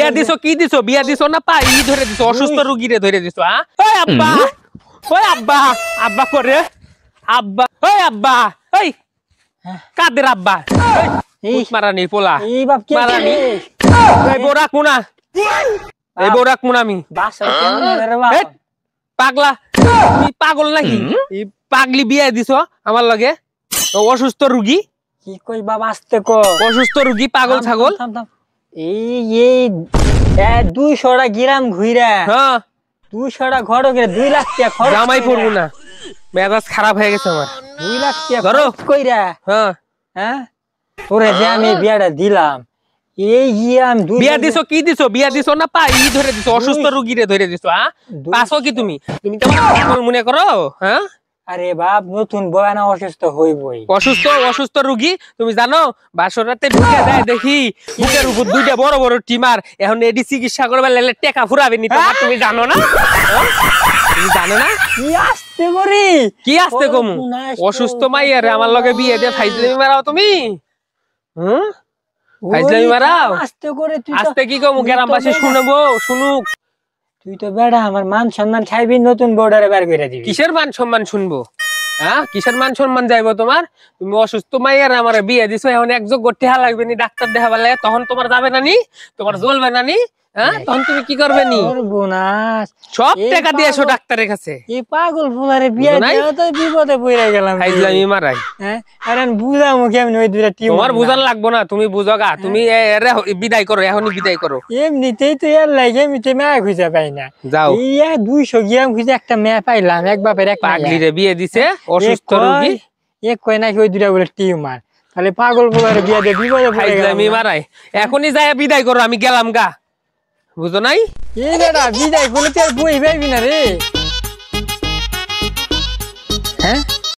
বিয়া দিছো কি দিছো বিয়া দিছো না পা ই ধরে দিছো অসুস্থ রোগীরে ধরে দিছো হ্যাঁ ওই আব্বা আব্বা করে আব্বা ওই আব্বা ওই কাদের আব্বা এই মারানি পোলা এই বাপ কি মারানি এই বড়া কোনা এই বড়া কোনা আমি বাসা কেমন রে বাপ পাগলা তুমি পাগল নাকি এই পাগলি বিয়া দিছো আমার লগে অসুস্থ রোগী কি কই বাবা আস্তে কো অসুস্থ রোগী পাগল ছাগল এই 200টা গ্রাম ঘুইরা হ্যাঁ 200টা ঘর করে 2 লাখ টাকা খরচ জামাই পড়বো না মেজাজ খারাপ হয়ে গেছে আমার 2 লাখ টাকা ধরো খরচ কইরা হ্যাঁ হ্যাঁ তোরে যে আমি বিয়াটা দিলাম এই গ্রাম বিয়া দিছো কি দিছো বিয়া দিছো না পা ই ধরে দিছো অসুস্থ রোগীরে ধরে দিছো হ্যাঁ পাছো কি তুমি তুমি তো পাগল মনে করো হ্যাঁ আরে বাপ নতুন বয়ানা অসুস্থ হইবই অসুস্থ রোগী তুমি জানো বাসরাতে ঢুকে যায় দেখি বুকের উপর দুইটা বড় বড় টিমার এখন এডি চিকিৎসা করবে লাগলে টাকা ফুরাবে নি তোমার তুমি জানো না তুমি জানো না কি আসতে করি কি আসতে কমু অসুস্থ মাইয়ারে আমার লগে বিয়ে দিয়ে ফাইজলামি মারাও তুমি হুম ফাইজলামি মারাও আসতে করে তুই আস্তে কি কমু গ্রামবাসী শুনবো শুনুক তুই তো বেড়া আমার মান সম্মান খাইবি নতুন বর্ডারে বের করে দিবি কিসের মান সম্মান শুনবো হ্যাঁ কিসের মান সম্মান যাইবো তোমার তুমি অসুস্থ মাইয়ার আমার বিয়ে দিছো এখন একযোগ করতে লাগবে নি ডাক্তার দেখাবার লাগে তখন তোমার যাবে না নি তোমার জ্বলবে না নি হ্যাঁ তখন তুমি কি করবে নি সর্বনাশ সব টাকা দিয়েছো ডাক্তারের কাছে এই পাগল ফুলারে বিয়ে দিয়ে তো বিপদে পড়ে গেলাম ফাইজলামি মারাই হ্যাঁ আরে বুঝামু কেমনে ওই দুইটা টিম তোমার বুঝান লাগবো না তুমি বুঝোগা তুমি এরে বিদায় করো এখনই বিদায় করো এমনিতেই তো এর লাগে এমনিতে মেয়া খুঁজে পাই না যাও ইয়া 200 গ্রাম খুঁজে একটা মেয়া পাইলাম এক বাপের এক পাগলিরে বিয়ে দিছে অসুস্থ রোগী এক কয় নাকি ওই দুইটা বলে টিউমার তাহলে পাগল ফুলারে বিয়ে দিয়ে বিপদে পড়ে গেলাম ফাইজলামি মারাই এখনই যায় বিদায় করো আমি গেলাম গা বুঝো নাই এই বেটা বিদায় করলে তুই আর বই পাইবি না রে